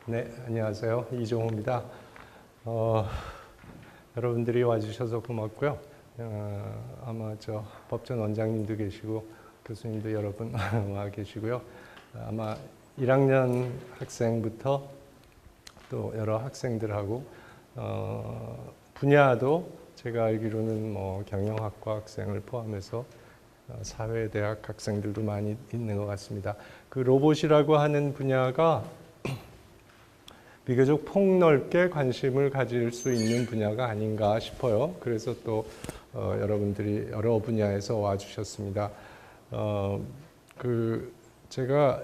네, 안녕하세요. 이종호입니다. 여러분들이 와주셔서 고맙고요. 아마 저 법전 원장님도 계시고 교수님도 여러 분 와 계시고요. 아마 1학년 학생부터 또 여러 학생들하고 분야도 제가 알기로는 뭐 경영학과 학생을 포함해서 사회대학 학생들도 많이 있는 것 같습니다. 그 로봇이라고 하는 분야가 비교적 폭넓게 관심을 가질 수 있는 분야가 아닌가 싶어요. 그래서 또 여러분들이 여러 분야에서 와주셨습니다. 제가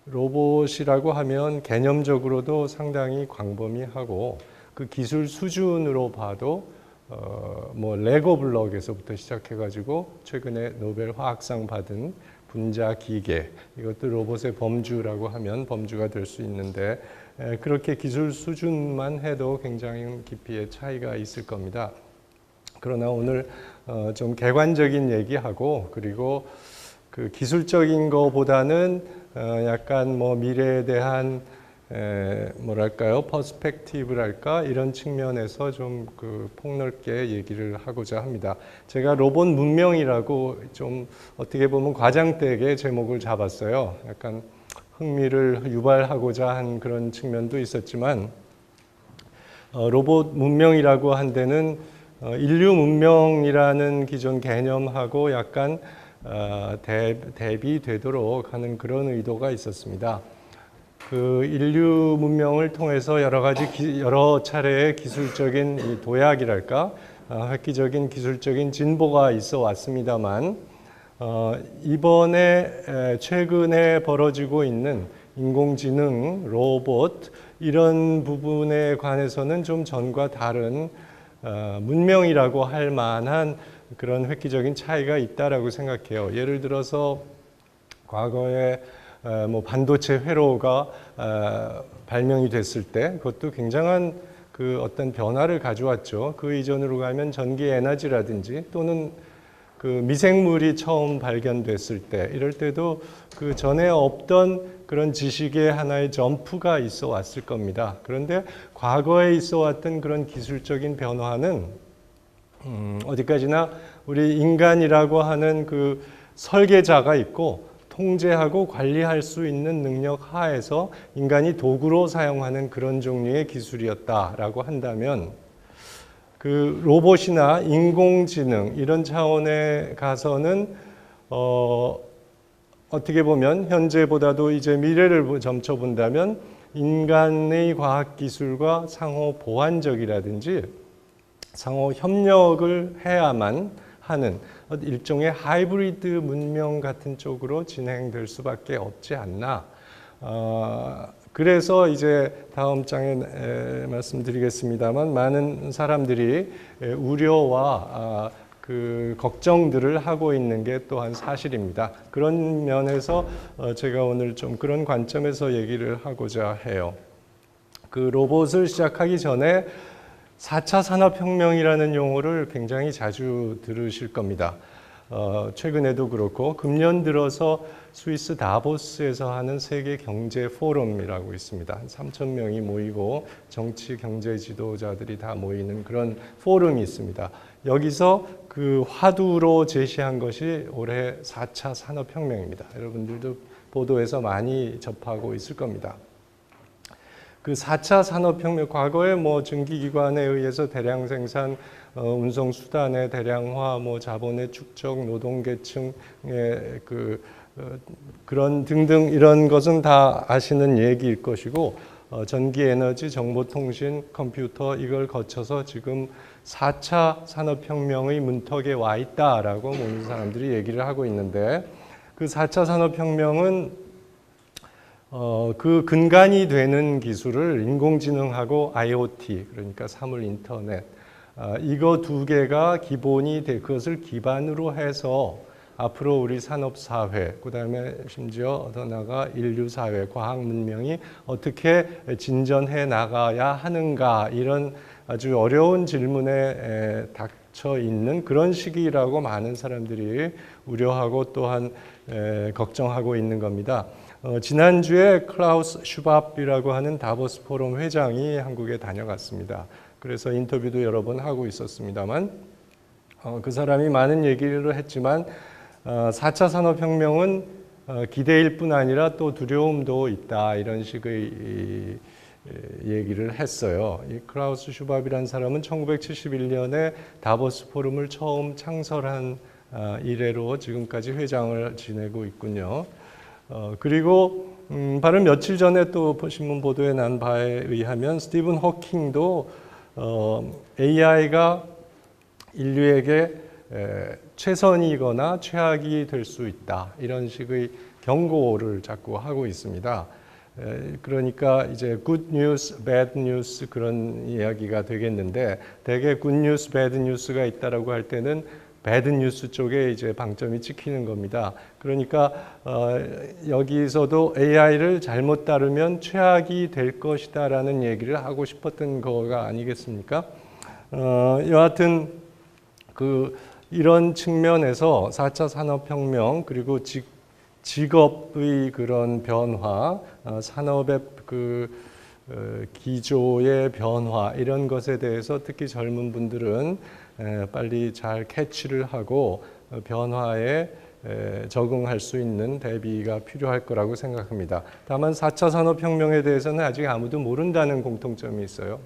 로봇이라고 하면 개념적으로도 상당히 광범위하고 그 기술 수준으로 봐도 뭐 레고 블록에서부터 시작해가지고 최근에 노벨 화학상 받은 분자 기계, 이것도 로봇의 범주라고 하면 범주가 될 수 있는데 그렇게 기술 수준만 해도 굉장히 깊이의 차이가 있을 겁니다. 그러나 오늘 좀 객관적인 얘기하고 그리고 그 기술적인 거보다는 약간 뭐 미래에 대한 뭐랄까요, 퍼스펙티브랄까 이런 측면에서 좀 그 폭넓게 얘기를 하고자 합니다. 제가 로봇 문명이라고 좀 어떻게 보면 과장되게 제목을 잡았어요. 약간 흥미를 유발하고자 한 그런 측면도 있었지만 로봇 문명이라고 한 데는 인류 문명이라는 기존 개념하고 약간 대비되도록 하는 그런 의도가 있었습니다. 그 인류 문명을 통해서 여러 차례의 기술적인 도약이랄까, 획기적인 기술적인 진보가 있어 왔습니다만, 이번에 최근에 벌어지고 있는 인공지능, 로봇 이런 부분에 관해서는 좀 전과 다른 문명이라고 할 만한 그런 획기적인 차이가 있다라고 생각해요. 예를 들어서 과거에 뭐 반도체 회로가 발명이 됐을 때 그것도 굉장한 그 어떤 변화를 가져왔죠. 그 이전으로 가면 전기 에너지라든지 또는 그 미생물이 처음 발견됐을 때 이럴 때도 그 전에 없던 그런 지식의 하나의 점프가 있어 왔을 겁니다. 그런데 과거에 있어 왔던 그런 기술적인 변화는 어디까지나 우리 인간이라고 하는 그 설계자가 있고 통제하고 관리할 수 있는 능력 하에서 인간이 도구로 사용하는 그런 종류의 기술이었다라고 한다면 그 로봇이나 인공지능 이런 차원에 가서는 어떻게 보면 현재보다도 이제 미래를 점쳐본다면 인간의 과학기술과 상호 보완적이라든지 상호 협력을 해야만 하는 일종의 하이브리드 문명 같은 쪽으로 진행될 수밖에 없지 않나. 그래서 이제 다음 장에 말씀드리겠습니다만 많은 사람들이 우려와 그 걱정들을 하고 있는 게 또한 사실입니다. 그런 면에서 제가 오늘 좀 그런 관점에서 얘기를 하고자 해요. 그 로봇을 시작하기 전에 4차 산업혁명이라는 용어를 굉장히 자주 들으실 겁니다. 최근에도 그렇고 금년 들어서 스위스 다보스에서 하는 세계 경제 포럼이라고 있습니다. 한 3,000명이 모이고 정치 경제 지도자들이 다 모이는 그런 포럼이 있습니다. 여기서 그 화두로 제시한 것이 올해 4차 산업혁명입니다. 여러분들도 보도에서 많이 접하고 있을 겁니다. 그 4차 산업혁명, 과거에 뭐 증기기관에 의해서 대량 생산, 운송수단의 대량화, 뭐 자본의 축적, 노동계층의 그런 등등 이런 것은 다 아시는 얘기일 것이고, 전기에너지, 정보통신, 컴퓨터 이걸 거쳐서 지금 4차 산업혁명의 문턱에 와 있다라고 모든 사람들이 얘기를 하고 있는데, 그 4차 산업혁명은 그 근간이 되는 기술을 인공지능하고 IoT, 그러니까 사물 인터넷, 이거 두 개가 기본이 돼 그것을 기반으로 해서 앞으로 우리 산업사회, 그 다음에 심지어 더 나아가 인류사회, 과학문명이 어떻게 진전해 나가야 하는가 이런 아주 어려운 질문에 닥쳐 있는 그런 시기라고 많은 사람들이 우려하고 또한 걱정하고 있는 겁니다. 지난주에 클라우스 슈밥이라고 하는 다보스 포럼 회장이 한국에 다녀갔습니다. 그래서 인터뷰도 여러 번 하고 있었습니다만 그 사람이 많은 얘기를 했지만 4차 산업혁명은 기대일 뿐 아니라 또 두려움도 있다 이런 식의 얘기를 했어요. 이 클라우스 슈밥이라는 사람은 1971년에 다보스 포럼을 처음 창설한 이래로 지금까지 회장을 지내고 있군요. 그리고 바로 며칠 전에 또 신문 보도에 난 바에 의하면 스티븐 호킹도 AI가 인류에게 최선이거나 최악이 될 수 있다 이런 식의 경고를 자꾸 하고 있습니다. 그러니까 이제 good news, bad news 그런 이야기가 되겠는데 대개 good news, bad news가 있다라고 할 때는 bad news 쪽에 이제 방점이 찍히는 겁니다. 그러니까 여기서도 AI를 잘못 다루면 최악이 될 것이다라는 얘기를 하고 싶었던 거가 아니겠습니까? 여하튼 이런 측면에서 4차 산업혁명 그리고 직업의 그런 변화, 산업의 기조의 변화 이런 것에 대해서 특히 젊은 분들은 빨리 잘 캐치를 하고 변화에 적응할 수 있는 대비가 필요할 거라고 생각합니다. 다만 4차 산업혁명에 대해서는 아직 아무도 모른다는 공통점이 있어요.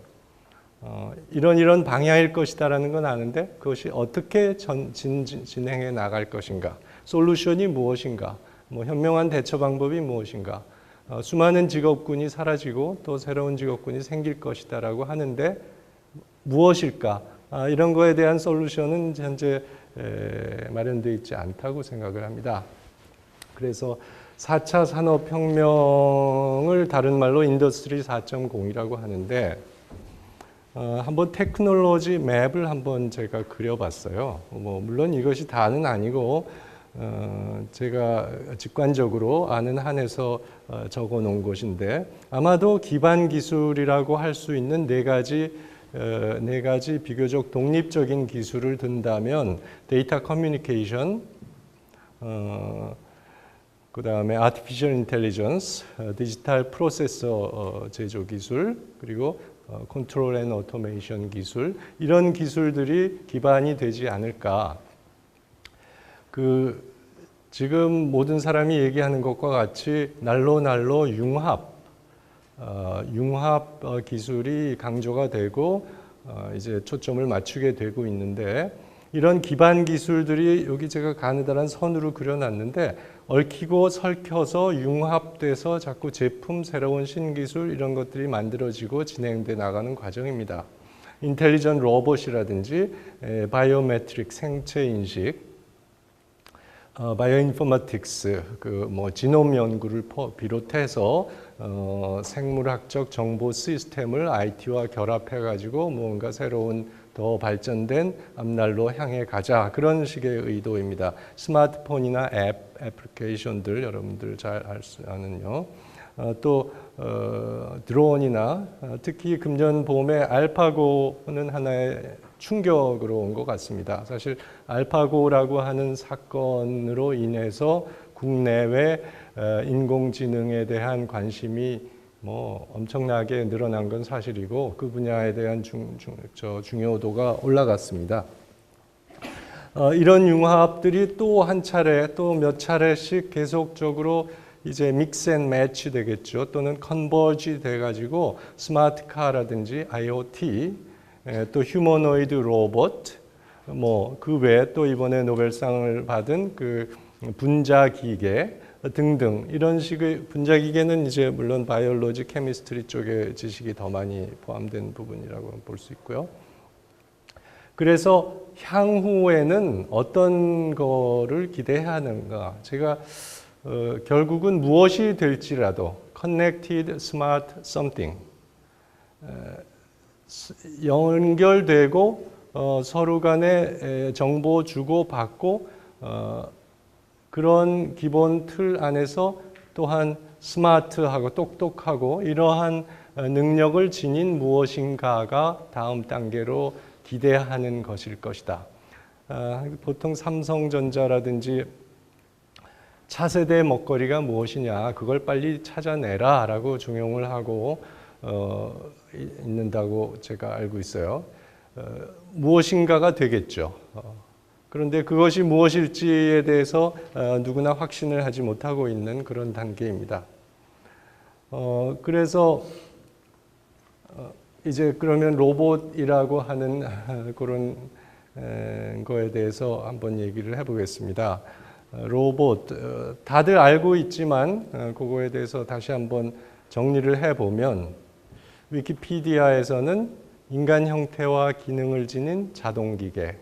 이런 방향일 것이다라는 건 아는데 그것이 어떻게 진행해 나갈 것인가, 솔루션이 무엇인가, 현명한 대처 방법이 무엇인가, 수많은 직업군이 사라지고 또 새로운 직업군이 생길 것이다라고 하는데 무엇일까? 이런 거에 대한 솔루션은 현재 마련되어 있지 않다고 생각을 합니다. 그래서 4차 산업혁명을 다른 말로 인더스트리 4.0이라고 하는데 한번 테크놀로지 맵을 한번 제가 그려봤어요. 물론 이것이 다는 아니고 제가 직관적으로 아는 한에서 적어 놓은 것인데 아마도 기반 기술이라고 할 수 있는 네 가지 비교적 독립적인 기술을 든다면 데이터 커뮤니케이션, 그 다음에 아티피셜 인텔리전스, 디지털 프로세서 제조 기술, 그리고 컨트롤 앤 오토메이션 기술 이런 기술들이 기반이 되지 않을까. 지금 모든 사람이 얘기하는 것과 같이 날로 융합 기술이 강조가 되고 이제 초점을 맞추게 되고 있는데 이런 기반 기술들이 여기 제가 가느다란 선으로 그려놨는데 얽히고 설켜서 융합돼서 자꾸 제품, 새로운 신기술 이런 것들이 만들어지고 진행돼 나가는 과정입니다. 인텔리전트 로봇이라든지 바이오메트릭 생체 인식, 바이오인포머틱스, 지놈 연구를 비롯해서 생물학적 정보 시스템을 IT와 결합해가지고 뭔가 새로운 더 발전된 앞날로 향해 가자 그런 식의 의도입니다. 스마트폰이나 애플리케이션들 여러분들 잘 알 수 아는요. 또 드론이나 특히 금년 봄에 알파고는 하나의 충격으로 온 것 같습니다. 사실 알파고라고 하는 사건으로 인해서 국내외 인공지능에 대한 관심이 엄청나게 늘어난 건 사실이고 그 분야에 대한 중요도가 올라갔습니다. 이런 융합들이 또 한 차례 또 몇 차례씩 계속적으로 이제 믹스 앤 매치 되겠죠. 또는 컨버지 돼가지고 스마트카라든지 IoT, 또 휴머노이드 로봇, 그 외에 또 이번에 노벨상을 받은 분자기계 등등 이런 식의 분자기계는 이제 물론 바이올로지, 케미스트리 쪽의 지식이 더 많이 포함된 부분이라고 볼 수 있고요. 그래서 향후에는 어떤 거를 기대해야 하는가? 제가 결국은 무엇이 될지라도 Connected Smart Something 연결되고 서로 간에 정보 주고받고 그런 기본 틀 안에서 또한 스마트하고 똑똑하고 이러한 능력을 지닌 무엇인가가 다음 단계로 기대하는 것일 것이다. 보통 삼성전자라든지 차세대 먹거리가 무엇이냐, 그걸 빨리 찾아내라라고 중용을 하고 있는다고 제가 알고 있어요. 무엇인가가 되겠죠. 그런데 그것이 무엇일지에 대해서 누구나 확신을 하지 못하고 있는 그런 단계입니다. 그래서 이제 그러면 로봇이라고 하는 그런 거에 대해서 한번 얘기를 해보겠습니다. 로봇, 다들 알고 있지만 그거에 대해서 다시 한번 정리를 해보면 위키피디아에서는 인간 형태와 기능을 지닌 자동기계,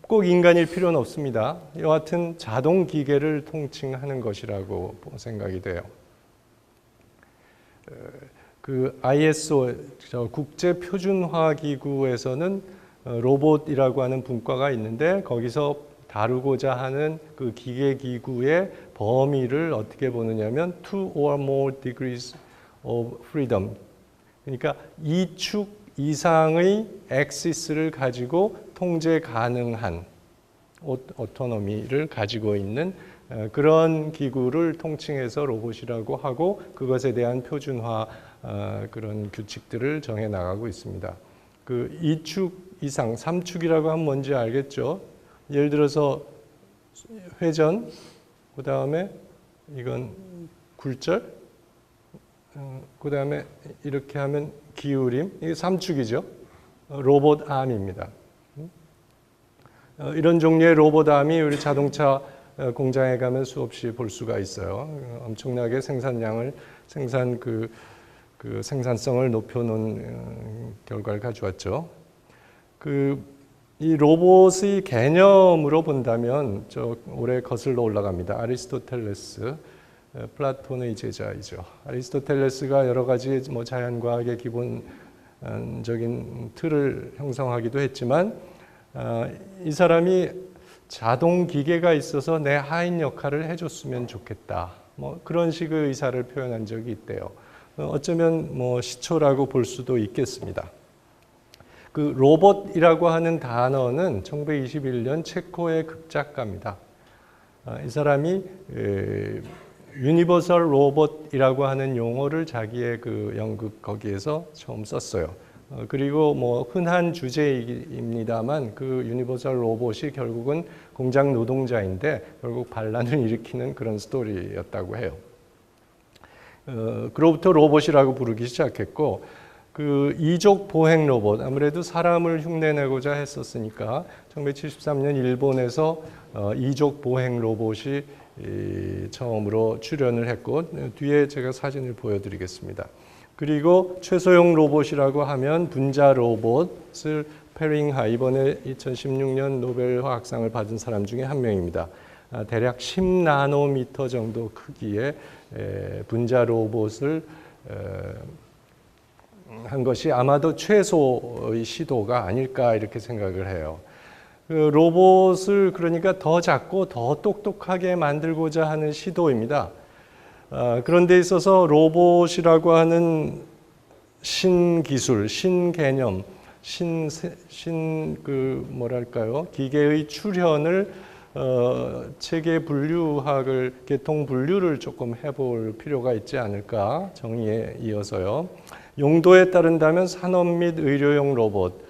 꼭 인간일 필요는 없습니다. 여하튼 자동기계를 통칭하는 것이라고 생각이 돼요. 그 ISO 국제표준화기구에서는 로봇이라고 하는 분과가 있는데 거기서 다루고자 하는 그 기계기구의 범위를 어떻게 보느냐면 2 or more degrees of freedom, 그러니까 2축 이상의 엑시스를 가지고 통제 가능한 오토노미를 가지고 있는 그런 기구를 통칭해서 로봇이라고 하고 그것에 대한 표준화 그런 규칙들을 정해 나가고 있습니다. 그 2축 이상, 3축이라고 하면 뭔지 알겠죠? 예를 들어서 회전, 그 다음에 이건 굴절, 그 다음에 이렇게 하면 기울임, 이게 3축이죠. 로봇 암입니다. 이런 종류의 로봇 암이 우리 자동차 공장에 가면 수없이 볼 수가 있어요. 엄청나게 생산성을 높여놓은 결과를 가져왔죠. 이 로봇의 개념으로 본다면 오래 거슬러 올라갑니다. 아리스토텔레스, 플라톤의 제자이죠. 아리스토텔레스가 여러 가지 자연과학의 기본적인 틀을 형성하기도 했지만 이 사람이 자동 기계가 있어서 내 하인 역할을 해줬으면 좋겠다. 그런 식의 의사를 표현한 적이 있대요. 어쩌면 시초라고 볼 수도 있겠습니다. 그 로봇이라고 하는 단어는 1921년 체코의 극작가입니다. 이 사람이 유니버설 로봇이라고 하는 용어를 자기의 그 연극 거기에서 처음 썼어요. 그리고 흔한 주제입니다만 그 유니버설 로봇이 결국은 공장 노동자인데 결국 반란을 일으키는 그런 스토리였다고 해요. 그로부터 로봇이라고 부르기 시작했고 그 이족 보행 로봇, 아무래도 사람을 흉내내고자 했었으니까 1973년 일본에서 이족 보행 로봇이 처음으로 출현을 했고 뒤에 제가 사진을 보여드리겠습니다. 그리고 최소형 로봇이라고 하면 분자 로봇을 페링하, 이번에 2016년 노벨 화학상을 받은 사람 중에 한 명입니다. 대략 10나노미터 정도 크기의 분자 로봇을 한 것이 아마도 최소의 시도가 아닐까 이렇게 생각을 해요. 그 로봇을 그러니까 더 작고 더 똑똑하게 만들고자 하는 시도입니다. 그런 데 있어서 로봇이라고 하는 신기술, 신개념, 기계의 출현을 체계 분류학을, 계통 분류를 조금 해볼 필요가 있지 않을까, 정의에 이어서요. 용도에 따른다면 산업 및 의료용 로봇,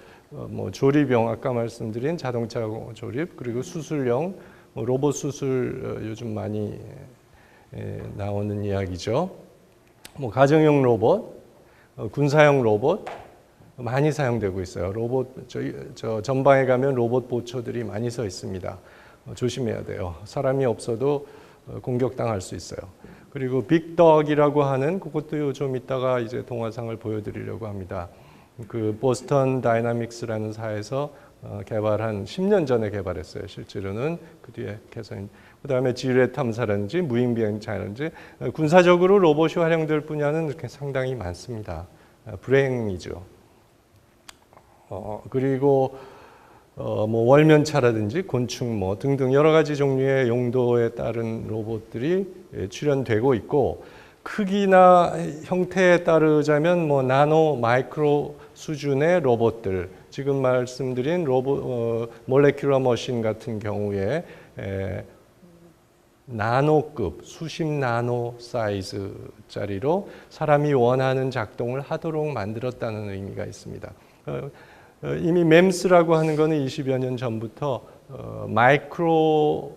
조립용, 아까 말씀드린 자동차 조립, 그리고 수술용, 로봇 수술 요즘 많이 나오는 이야기죠. 가정용 로봇, 군사용 로봇 많이 사용되고 있어요. 로봇 저 전방에 가면 로봇 보초들이 많이 서 있습니다. 조심해야 돼요. 사람이 없어도 공격당할 수 있어요. 그리고 빅덕이라고 하는 그것도 좀 이따가 이제 동화상을 보여드리려고 합니다. 그 보스턴 다이나믹스라는 사에서 개발한 10년 전에 개발했어요. 실제로는 그 뒤에 개선. 그다음에 지뢰 탐사라든지 무인비행차라든지 군사적으로 로봇이 활용될 분야는 이렇게 상당히 많습니다. 불행이죠. 그리고 월면차라든지 곤충 등등 여러 가지 종류의 용도에 따른 로봇들이 출현되고 있고 크기나 형태에 따르자면 나노, 마이크로, 수준의 로봇들, 지금 말씀드린 몰레큘러 머신 같은 경우에 나노급, 수십 나노 사이즈짜리로 사람이 원하는 작동을 하도록 만들었다는 의미가 있습니다. 이미 MEMS라고 하는 것은 20여 년 전부터 마이크로미터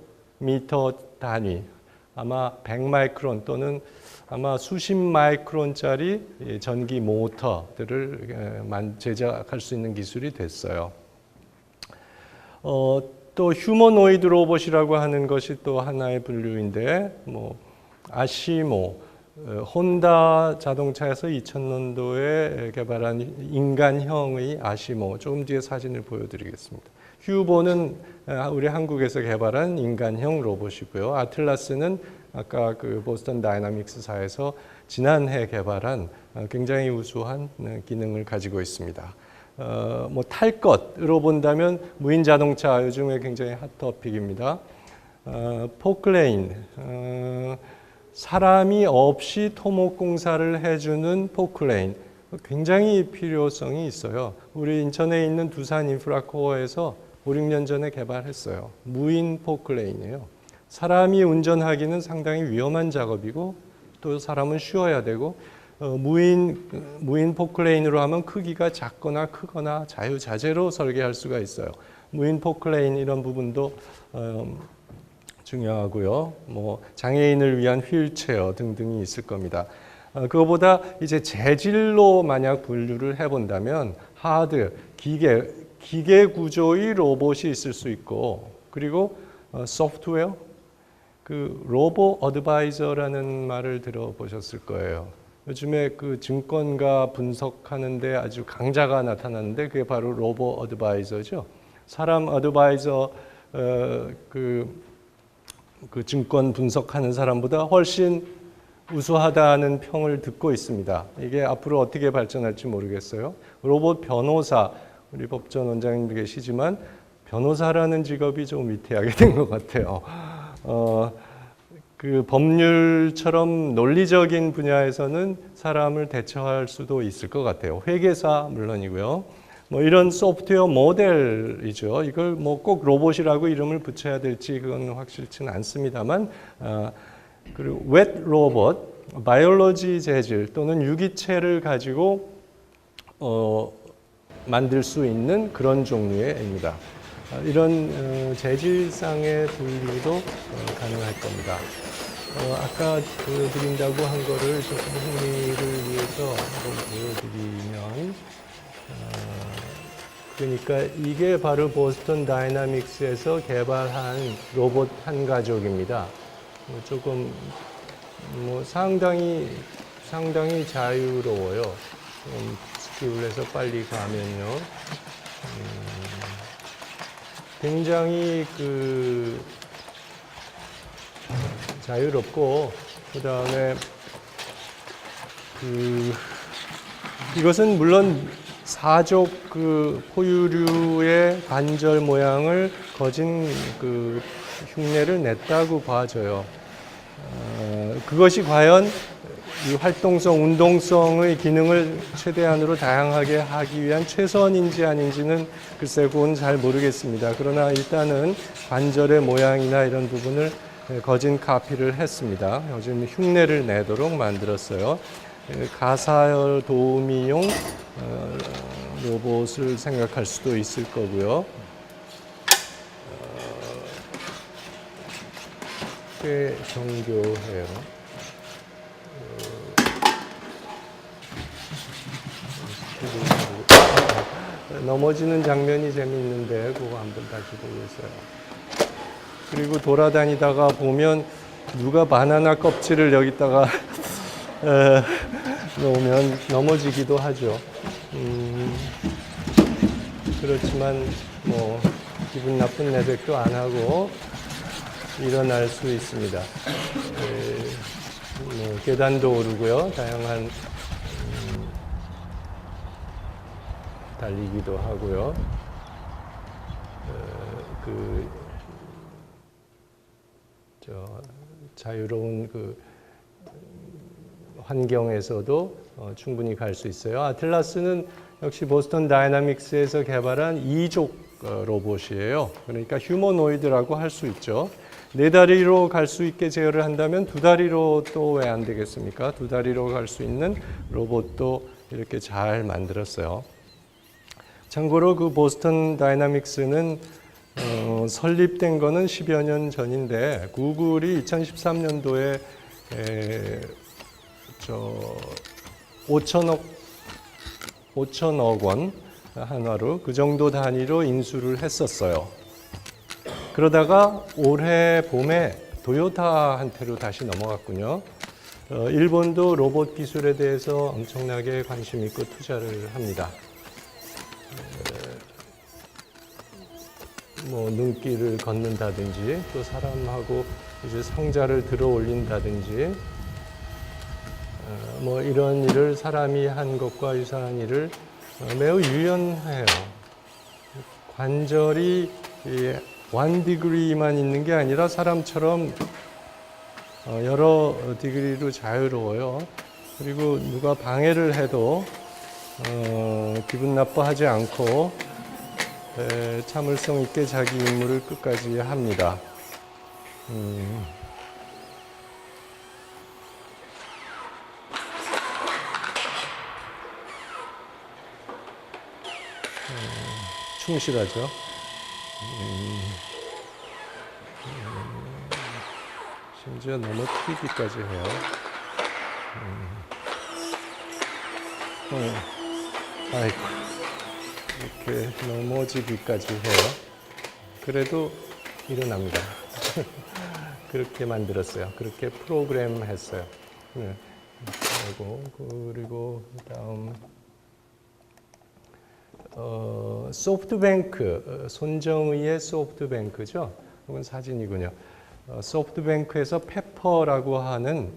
단위, 아마 100마이크론 또는 아마 수십 마이크론짜리 전기 모터들을 제작할 수 있는 기술이 됐어요. 또 휴머노이드 로봇이라고 하는 것이 또 하나의 분류인데, 아시모, 혼다 자동차에서 2000년도에 개발한 인간형의 아시모, 조금 뒤에 사진을 보여드리겠습니다. 휴보는 우리 한국에서 개발한 인간형 로봇이고요. 아틀라스는 아까 그 보스턴 다이나믹스사에서 지난해 개발한 굉장히 우수한 기능을 가지고 있습니다. 탈 것으로 본다면 무인 자동차, 요즘에 굉장히 핫토픽입니다. 포클레인, 사람이 없이 토목 공사를 해주는 포클레인, 굉장히 필요성이 있어요. 우리 인천에 있는 두산 인프라코어에서 5, 6년 전에 개발했어요. 무인 포클레인이에요. 사람이 운전하기는 상당히 위험한 작업이고 또 사람은 쉬어야 되고, 무인 포클레인으로 하면 크기가 작거나 크거나 자유자재로 설계할 수가 있어요. 무인 포클레인 이런 부분도 중요하고요. 장애인을 위한 휠체어 등등이 있을 겁니다. 그거보다 이제 재질로 만약 분류를 해본다면 하드, 기계 구조의 로봇이 있을 수 있고, 그리고 소프트웨어, 그 로보 어드바이저라는 말을 들어보셨을 거예요. 요즘에 그 증권가 분석하는데 아주 강자가 나타났는데 그게 바로 로보 어드바이저죠. 사람 어드바이저, 그 증권 분석하는 사람보다 훨씬 우수하다는 평을 듣고 있습니다. 이게 앞으로 어떻게 발전할지 모르겠어요. 로봇 변호사, 우리 법전 원장님 계시지만 변호사라는 직업이 좀 위태하게 된 것 같아요. 그 법률처럼 논리적인 분야에서는 사람을 대처할 수도 있을 것 같아요. 회계사 물론이고요. 이런 소프트웨어 모델이죠. 이걸 꼭 로봇이라고 이름을 붙여야 될지 그건 확실치는 않습니다만, 그리고 웹 로봇, 바이올로지 재질 또는 유기체를 가지고 만들 수 있는 그런 종류의 애입니다. 이런 재질상의 분류도 가능할 겁니다. 아까 보여드린다고 한 거를 조금 흥미를 위해서 한번 보여드리면, 그러니까 이게 바로 보스턴 다이나믹스에서 개발한 로봇 한 가족입니다. 조금 상당히 자유로워요. 좀 스킵을 해서 빨리 가면요. 굉장히 자유롭고, 그 다음에 이것은 물론 사족 포유류의 관절 모양을 거진 흉내를 냈다고 봐져요. 그것이 과연 이 활동성, 운동성의 기능을 최대한으로 다양하게 하기 위한 최선인지 아닌지는 글쎄 그건 잘 모르겠습니다. 그러나 일단은 관절의 모양이나 이런 부분을 거진 카피를 했습니다. 요즘 흉내를 내도록 만들었어요. 가사열 도우미용 로봇을 생각할 수도 있을 거고요. 꽤 정교해요. 넘어지는 장면이 재미있는데 그거 한번 다시 보고 있어요. 그리고 돌아다니다가 보면 누가 바나나 껍질을 여기다가 놓으면 넘어지기도 하죠. 그렇지만 기분 나쁜 내색도 안 하고 일어날 수 있습니다. 계단도 오르고요. 다양한 달리기도 하고요. 자유로운 환경에서도 충분히 갈 수 있어요. 아틀라스는 역시 보스턴 다이나믹스에서 개발한 이족 로봇이에요. 그러니까 휴머노이드라고 할 수 있죠. 네 다리로 갈 수 있게 제어를 한다면 두 다리로 또 왜 안 되겠습니까? 두 다리로 갈 수 있는 로봇도 이렇게 잘 만들었어요. 참고로 그 보스턴 다이나믹스는 설립된 거는 10여 년 전인데 구글이 2013년도에 5천억 원 한화로 그 정도 단위로 인수를 했었어요. 그러다가 올해 봄에 도요타한테로 다시 넘어갔군요. 일본도 로봇 기술에 대해서 엄청나게 관심 있고 투자를 합니다. 뭐 눈길을 걷는다든지 또 사람하고 이제 상자를 들어 올린다든지 뭐 이런 일을 사람이 한 것과 유사한 일을 매우 유연해요. 관절이 1degree만 있는 게 아니라 사람처럼 여러 디그리로 자유로워요. 그리고 누가 방해를 해도 기분 나빠하지 않고 참을성 있게 자기 임무를 끝까지 합니다. 충실하죠. 심지어 넘어뜨리기까지 해요. 아이고, 이렇게 넘어지기까지 해요. 그래도 일어납니다. 그렇게 만들었어요. 그렇게 프로그램 했어요. 네. 그리고 다음 소프트뱅크, 손정의의 소프트뱅크죠. 이건 사진이군요. 소프트뱅크에서 페퍼라고 하는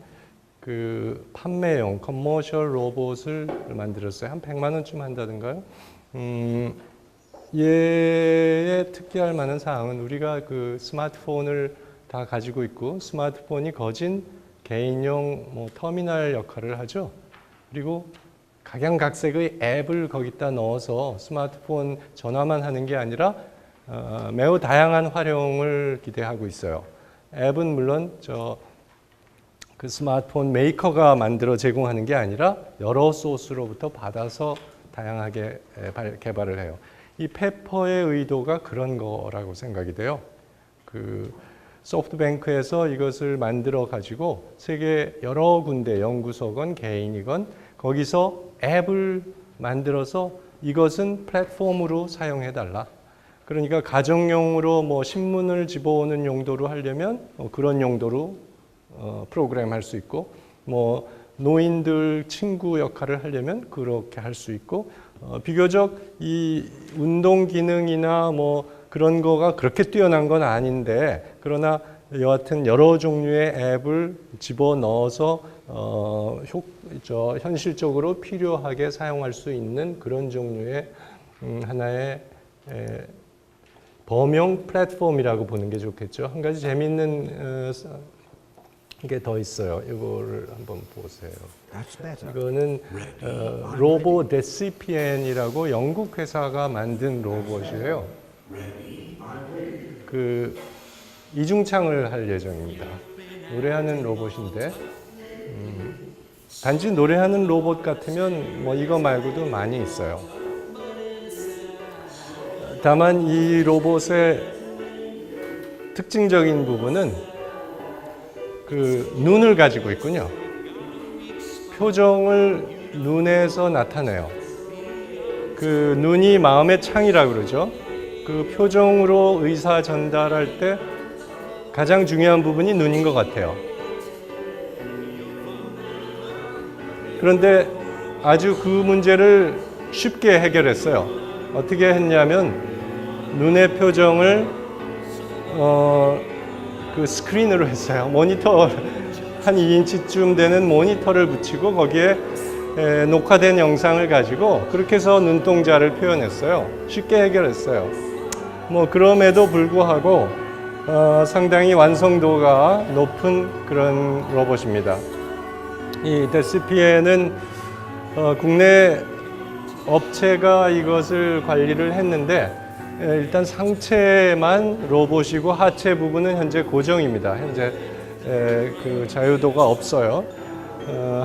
그 판매용 커머셜 로봇을 만들었어요. 한 100만 원쯤 한다던가요. 얘의 특기할 만한 사항은 우리가 그 스마트폰을 다 가지고 있고 스마트폰이 거진 개인용 뭐 터미널 역할을 하죠. 그리고 각양각색의 앱을 거기다 넣어서 스마트폰 전화만 하는 게 아니라 매우 다양한 활용을 기대하고 있어요. 앱은 물론 그 스마트폰 메이커가 만들어 제공하는 게 아니라 여러 소스로부터 받아서 다양하게 개발을 해요. 이 페퍼의 의도가 그런 거라고 생각이 돼요. 그 소프트뱅크에서 이것을 만들어 가지고 세계 여러 군데 연구소건 개인이건 거기서 앱을 만들어서 이것은 플랫폼으로 사용해 달라. 그러니까 가정용으로 뭐 신문을 집어오는 용도로 하려면 그런 용도로 프로그램 할 수 있고 뭐 노인들 친구 역할을 하려면 그렇게 할 수 있고 비교적 이 운동 기능이나 뭐 그런 거가 그렇게 뛰어난 건 아닌데 그러나 여하튼 여러 종류의 앱을 집어넣어서 현실적으로 필요하게 사용할 수 있는 그런 종류의 하나의 범용 플랫폼이라고 보는 게 좋겠죠. 한 가지 재미있는 게 더 있어요. 이거를 한번 보세요. 이거는 로보 데시피엔이라고 영국 회사가 만든 로봇이에요. 그 이중창을 할 예정입니다. 노래하는 로봇인데 단지 노래하는 로봇 같으면 뭐 이거 말고도 많이 있어요. 다만 이 로봇의 특징적인 부분은 그 눈을 가지고 있군요. 표정을 눈에서 나타내요. 그 눈이 마음의 창이라고 그러죠. 그 표정으로 의사 전달할 때 가장 중요한 부분이 눈인 것 같아요. 그런데 아주 그 문제를 쉽게 해결했어요. 어떻게 했냐면 눈의 표정을 그 스크린으로 했어요. 모니터 한 2인치쯤 되는 모니터를 붙이고 거기에 녹화된 영상을 가지고 그렇게 해서 눈동자를 표현했어요. 쉽게 해결했어요. 뭐 그럼에도 불구하고 상당히 완성도가 높은 그런 로봇입니다. 이 데시피엔은 국내 업체가 이것을 관리를 했는데 일단 상체만 로봇이고 하체 부분은 현재 고정입니다. 현재 그 자유도가 없어요.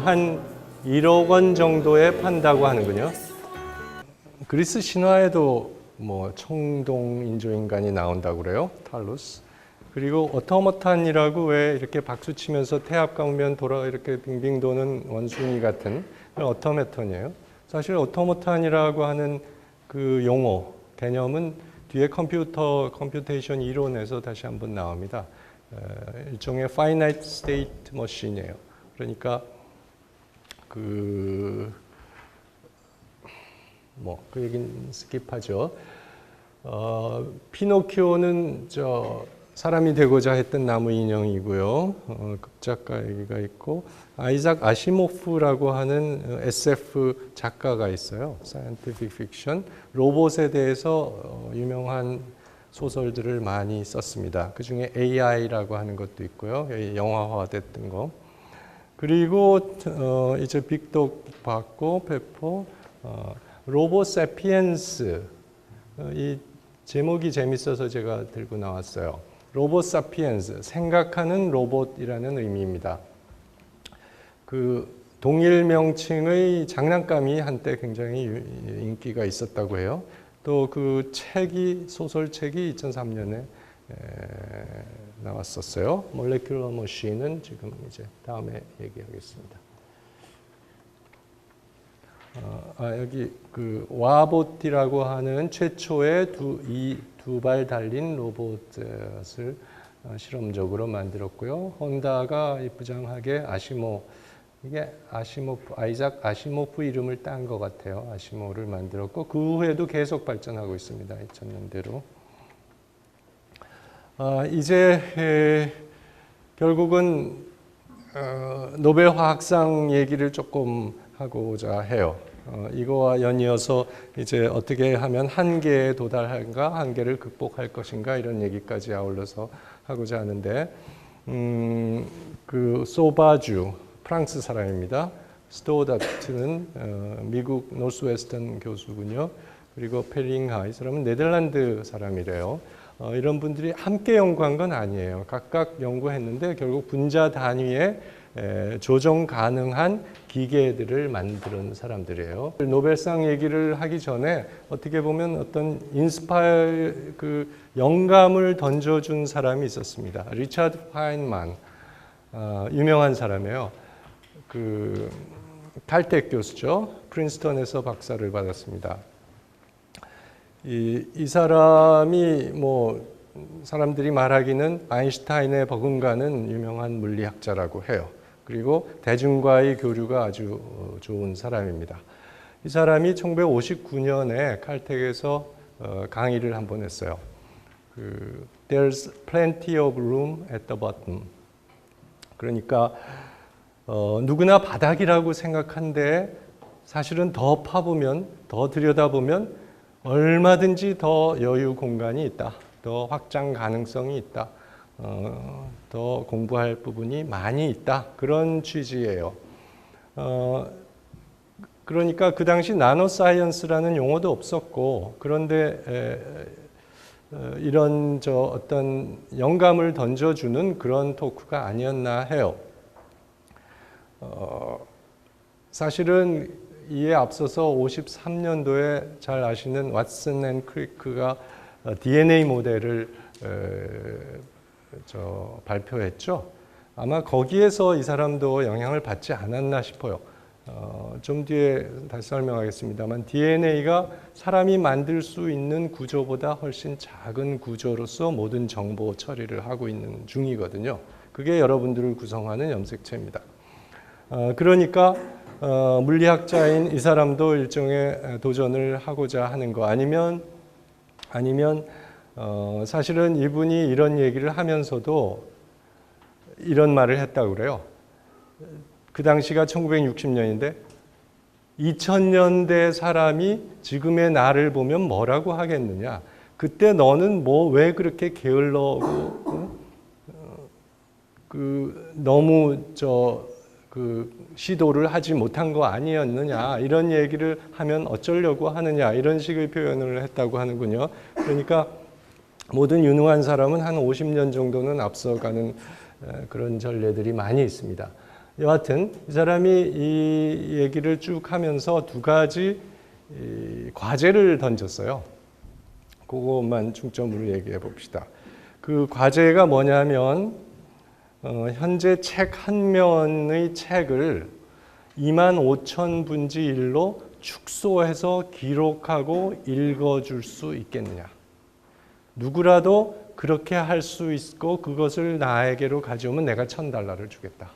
한 1억 원 정도에 판다고 하는군요. 그리스 신화에도 뭐 청동 인조인간이 나온다고 그래요. 탈루스. 그리고 오토마탄이라고 왜 이렇게 박수 치면서 태압 가면 돌아 이렇게 빙빙 도는 원숭이 같은 오토마탄이에요. 사실 오토마탄이라고 하는 그 용어 개념은 뒤에 컴퓨테이션 이론에서 다시 한번 나옵니다. 일종의 finite state machine이에요. 그러니까 그 얘기는 스킵하죠. 피노키오는 사람이 되고자 했던 나무 인형이고요. 극작가 얘기가 있고 아이작 아시모프라고 하는 SF 작가가 있어요. 사이언티픽 픽션 로봇에 대해서 유명한 소설들을 많이 썼습니다. 그 중에 AI라고 하는 것도 있고요. 영화화됐던 거. 그리고 이제 빅독 받고 페퍼 로봇 세피엔스 이 제목이 재밌어서 제가 들고 나왔어요. 로봇 사피엔스 생각하는 로봇이라는 의미입니다. 그 동일 명칭의 장난감이 한때 굉장히 인기가 있었다고 해요. 또 그 소설책이 2003년에 나왔었어요. 몰레큘러 머신은 지금 이제 다음에 얘기하겠습니다. 여기 그 와보티라고 하는 최초의 두 발 달린 로봇을 실험적으로 만들었고요. 혼다가 부장하게 이게 아이작 아시모프 이름을 딴 것 같아요. 아시모를 만들었고 그 후에도 계속 발전하고 있습니다. 2000년대로. 이제 결국은 노벨 화학상 얘기를 조금 하고자 해요. 이거와 연이어서 이제 어떻게 하면 한계에 도달할까, 한계를 극복할 것인가 이런 얘기까지 아울러서 하고자 하는데 그 소바주 프랑스 사람입니다. 스토다트는 미국 노스웨스턴 교수군요. 그리고 페링하 이 사람은 네덜란드 사람이래요. 이런 분들이 함께 연구한 건 아니에요. 각각 연구했는데 결국 분자 단위의 조정 가능한 기계들을 만드는 사람들이에요. 노벨상 얘기를 하기 전에 어떻게 보면 어떤 그 영감을 던져준 사람이 있었습니다. 리차드 파인만, 유명한 사람이에요. 그 칼텍 교수죠. 프린스턴에서 박사를 받았습니다. 이 사람이 사람들이 말하기는 아인슈타인에 버금가는 유명한 물리학자라고 해요. 그리고 대중과의 교류가 아주 좋은 사람입니다. 이 사람이 1959년에 칼텍에서 강의를 한번 했어요. There's plenty of room at the bottom. 그러니까 누구나 바닥이라고 생각한데 사실은 더 파보면, 더 들여다보면 얼마든지 더 여유 공간이 있다. 더 확장 가능성이 있다. 더 공부할 부분이 많이 있다. 그런 취지예요. 그러니까 그 당시 나노사이언스라는 용어도 없었고 그런데 이런 어떤 영감을 던져주는 그런 토크가 아니었나 해요. 사실은 이에 앞서서 53년도에 잘 아시는 왓슨 앤 크리크가 DNA 모델을 발표했죠. 아마 거기에서 이 사람도 영향을 받지 않았나 싶어요. 좀 뒤에 다시 설명하겠습니다만 DNA가 사람이 만들 수 있는 구조보다 훨씬 작은 구조로서 모든 정보 처리를 하고 있는 중이거든요. 그게 여러분들을 구성하는 염색체입니다. 그러니까 물리학자인 이 사람도 일종의 도전을 하고자 하는 거 아니면 사실은 이분이 이런 얘기를 하면서도 이런 말을 했다고 그래요. 그 당시가 1960년인데 2000년대 사람이 지금의 나를 보면 뭐라고 하겠느냐. 그때 너는 왜 그렇게 게을러고 너무 그 시도를 하지 못한 거 아니었느냐 이런 얘기를 하면 어쩌려고 하느냐 이런 식의 표현을 했다고 하는군요. 그러니까 모든 유능한 사람은 한 50년 정도는 앞서가는 그런 전례들이 많이 있습니다. 여하튼 이 사람이 이 얘기를 쭉 하면서 두 가지 과제를 던졌어요. 그것만 중점으로 얘기해 봅시다. 그 과제가 뭐냐면 현재 책 한 면의 책을 25,000분지 1로 축소해서 기록하고 읽어줄 수 있겠느냐. 누구라도 그렇게 할 수 있고 그것을 나에게로 가져오면 내가 $1,000를 주겠다.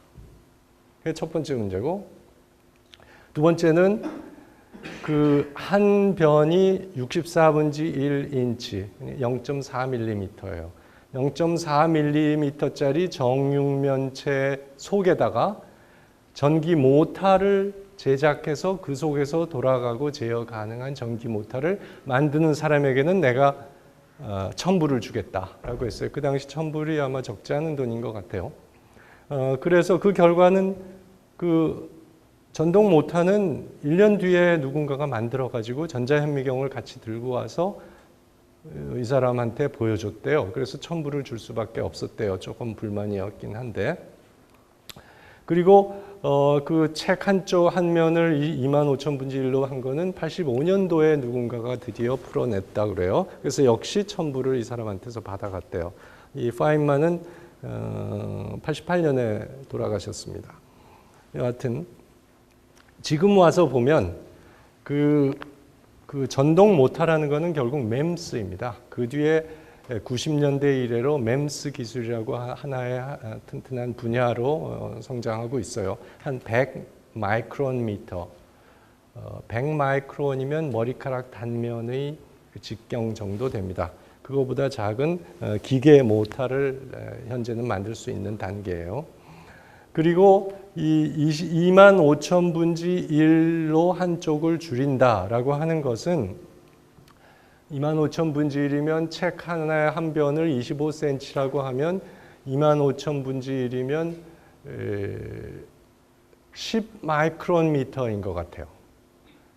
그게 첫 번째 문제고, 두 번째는 그 한 변이 64분지 1인치, 0.4mm예요. 0.4mm짜리 정육면체 속에다가 전기 모터를 제작해서 그 속에서 돌아가고 제어 가능한 전기 모터를 만드는 사람에게는 내가 $1,000불을 주겠다라고 했어요. 그 당시 $1,000불이 아마 적지 않은 돈인 것 같아요. 그래서 그 결과는 그 전동 모터는 1년 뒤에 누군가가 만들어가지고 전자현미경을 같이 들고 와서 이 사람한테 보여줬대요. 그래서 $1,000불을 줄 수밖에 없었대요. 조금 불만이었긴 한데. 그리고 그 책 한쪽 한 면을 25,000분지 1로 한 거는 85년도에 누군가가 드디어 풀어냈다 그래요. 그래서 역시 $1,000불을 이 사람한테서 받아갔대요. 이 파인만은 88년에 돌아가셨습니다. 여하튼 지금 와서 보면 그 전동 모터라는 거는 결국 MEMS입니다. 그 뒤에 90년대 이래로 MEMS 기술이라고 하나의 튼튼한 분야로 성장하고 있어요. 한 100 마이크론 미터, 100 마이크론이면 머리카락 단면의 직경 정도 됩니다. 그거보다 작은 기계 모터를 현재는 만들 수 있는 단계예요. 그리고 이 25,000분지 1로 한쪽을 줄인다라고 하는 것은 25,000분지 1이면 책 하나의 한 변을 25cm라고 하면 25,000분지 1이면 10 마이크론 미터인 것 같아요.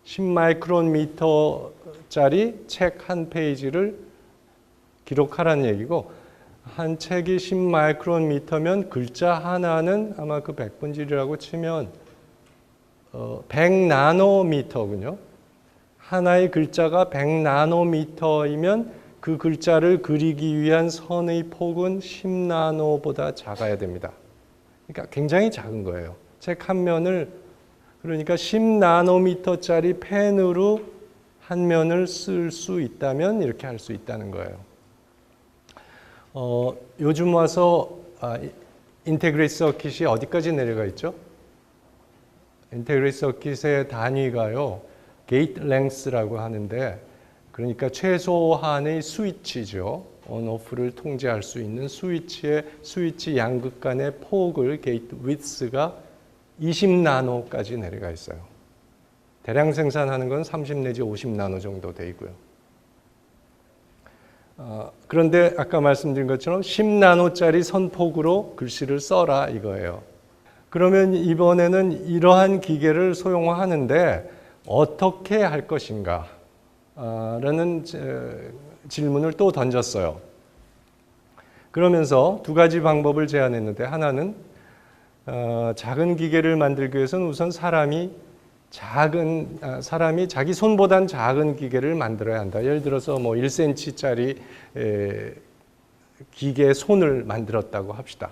10 마이크론 미터짜리 책 한 페이지를 기록하라는 얘기고, 한 책이 10 마이크론 미터면 글자 하나는 아마 그 100분질이라고 치면 100 나노미터군요. 하나의 글자가 100 나노미터이면 그 글자를 그리기 위한 선의 폭은 10 나노보다 작아야 됩니다. 그러니까 굉장히 작은 거예요. 책 한 면을, 그러니까 10 나노미터짜리 펜으로 한 면을 쓸 수 있다면 이렇게 할 수 있다는 거예요. 요즘 와서 인테그레이트 서킷이 어디까지 내려가 있죠? 인테그레이트 서킷의 단위가요, 게이트 랭스라고 하는데, 그러니까 최소한의 스위치죠. 온오프를 통제할 수 있는 스위치의 스위치 양극 간의 폭을 게이트 위스가 20 나노까지 내려가 있어요. 대량 생산하는 건 30 내지 50 나노 정도 돼 있고요. 그런데 아까 말씀드린 것처럼 10 나노짜리 선폭으로 글씨를 써라 이거예요. 그러면 이번에는 이러한 기계를 소형화하는데 어떻게 할 것인가? 라는 질문을 또 던졌어요. 그러면서 두 가지 방법을 제안했는데, 하나는 작은 기계를 만들기 위해서는 우선 사람이 자기 손보단 작은 기계를 만들어야 한다. 예를 들어서 뭐 1cm짜리 기계 손을 만들었다고 합시다.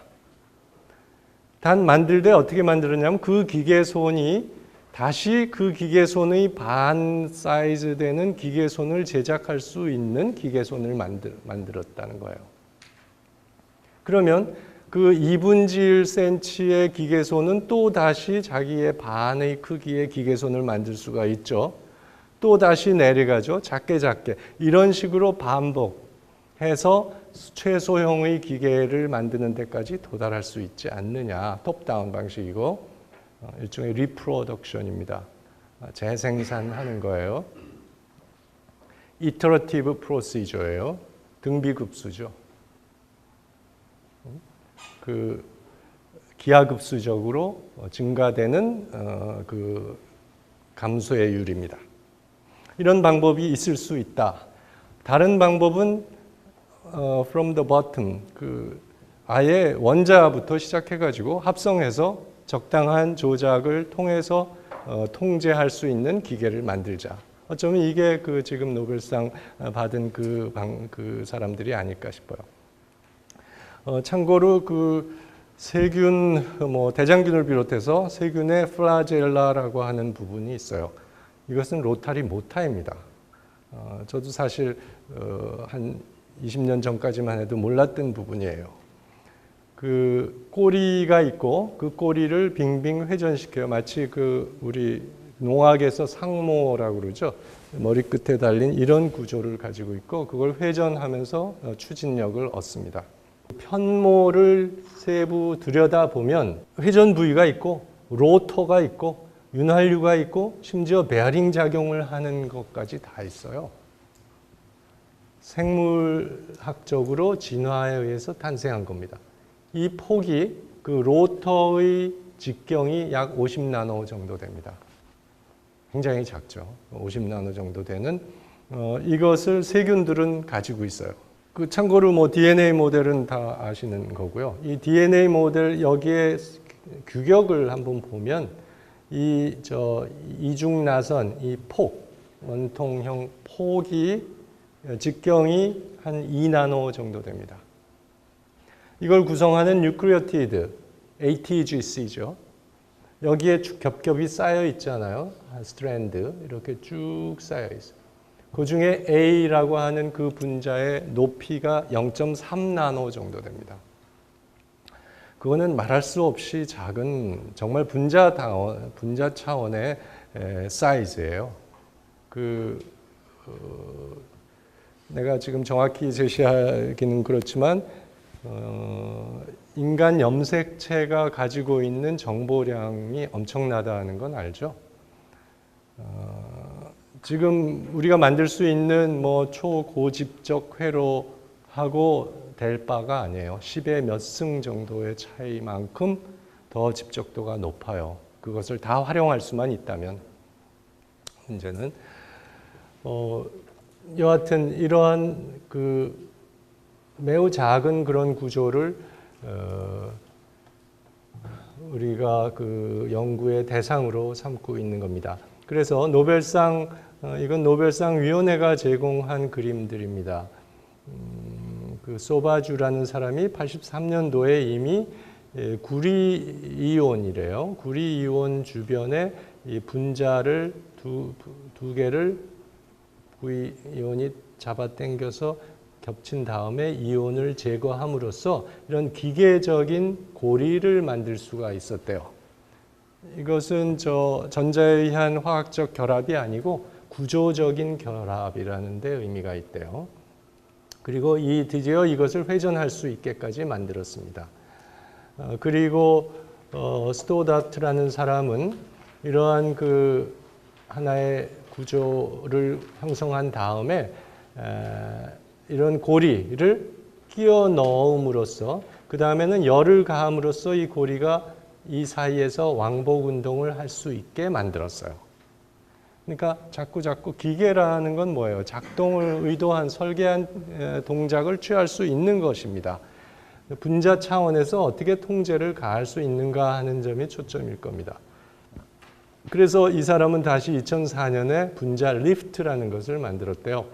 단 만들 때 어떻게 만들었냐면 그 기계 손이 다시 그 기계 손의 반 사이즈 되는 기계 손을 제작할 수 있는 기계 손을 만들었다는 거예요. 그러면 그 2분지 1cm의 기계손은 또 다시 자기의 반의 크기의 기계손을 만들 수가 있죠. 또 다시 내려가죠. 작게 이런 식으로 반복해서 최소형의 기계를 만드는 데까지 도달할 수 있지 않느냐. 톱다운 방식이고 일종의 리프로덕션입니다. 재생산하는 거예요. 이터러티브 프로시저예요. 등비급수죠. 그 기하급수적으로 증가되는 그 감소율입니다. 이런 방법이 있을 수 있다. 다른 방법은 from the bottom, 아예 원자부터 시작해가지고 합성해서 적당한 조작을 통해서 통제할 수 있는 기계를 만들자. 어쩌면 이게 지금 노벨상 받은 그 사람들이 아닐까 싶어요. 참고로 세균, 대장균을 비롯해서 세균의 플라젤라라고 하는 부분이 있어요. 이것은 로타리 모타입니다. 저도 사실 한 20년 전까지만 해도 몰랐던 부분이에요. 꼬리가 있고 그 꼬리를 빙빙 회전시켜요. 마치 우리 농학에서 상모라고 그러죠. 머리 끝에 달린 이런 구조를 가지고 있고 그걸 회전하면서 추진력을 얻습니다. 편모를 세부 들여다보면 회전 부위가 있고 로터가 있고 윤활유가 있고 심지어 베어링 작용을 하는 것까지 다 있어요. 생물학적으로 진화에 의해서 탄생한 겁니다. 이 폭이 로터의 직경이 약 50나노 정도 됩니다. 굉장히 작죠. 50나노 정도 되는 이것을 세균들은 가지고 있어요. 참고로 DNA 모델은 다 아시는 거고요. 이 DNA 모델 여기에 규격을 한번 보면 이중나선 이 원통형 폭이 직경이 한 2나노 정도 됩니다. 이걸 구성하는 뉴클리오티드 ATGC죠. 여기에 겹겹이 쌓여 있잖아요. 스트랜드 이렇게 쭉 쌓여 있어요. 그 중에 A라고 하는 그 분자의 높이가 0.3나노 정도 됩니다. 그거는 말할 수 없이 작은 정말 분자 차원의 사이즈예요. 내가 지금 정확히 제시하기는 그렇지만 인간 염색체가 가지고 있는 정보량이 엄청나다는 건 알죠? 지금 우리가 만들 수 있는 초고집적 회로하고 될 바가 아니에요. 10의 몇 승 정도의 차이만큼 더 집적도가 높아요. 그것을 다 활용할 수만 있다면. 문제는 여하튼 이러한 매우 작은 그런 구조를 우리가 연구의 대상으로 삼고 있는 겁니다. 그래서 이건 노벨상 위원회가 제공한 그림들입니다. 소바주라는 사람이 83년도에 이미 구리이온이래요. 구리이온 주변에 이 분자를 두 개를 구리이온이 잡아당겨서 겹친 다음에 이온을 제거함으로써 이런 기계적인 고리를 만들 수가 있었대요. 이것은 전자에 의한 화학적 결합이 아니고 구조적인 결합이라는 데 의미가 있대요. 그리고 드디어 이것을 회전할 수 있게까지 만들었습니다. 그리고 스토다트라는 사람은 이러한 하나의 구조를 형성한 다음에 이런 고리를 끼워 넣음으로써 그 다음에는 열을 가함으로써 이 고리가 이 사이에서 왕복 운동을 할 수 있게 만들었어요. 그러니까 자꾸 기계라는 건 뭐예요? 작동을 의도한 설계한 동작을 취할 수 있는 것입니다. 분자 차원에서 어떻게 통제를 가할 수 있는가 하는 점이 초점일 겁니다. 그래서 이 사람은 다시 2004년에 분자 리프트라는 것을 만들었대요.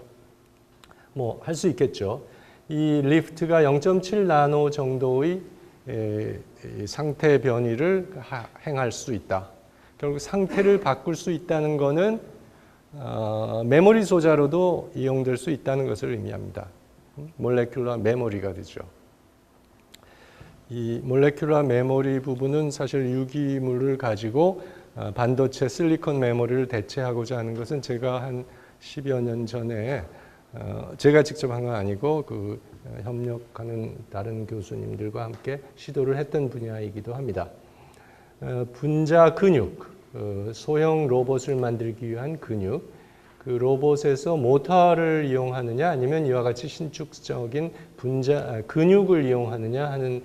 할 수 있겠죠. 이 리프트가 0.7나노 정도의 상태 변이를 행할 수 있다. 결국 상태를 바꿀 수 있다는 것은 메모리 소자로도 이용될 수 있다는 것을 의미합니다. 몰레큘러 메모리가 되죠. 이 몰레큘러 메모리 부분은 사실 유기물을 가지고 반도체 실리콘 메모리를 대체하고자 하는 것은 제가 한 10여 년 전에 제가 직접 한 건 아니고 협력하는 다른 교수님들과 함께 시도를 했던 분야이기도 합니다. 분자 근육, 소형 로봇을 만들기 위한 근육, 로봇에서 모터를 이용하느냐 아니면 이와 같이 신축적인 근육을 이용하느냐 하는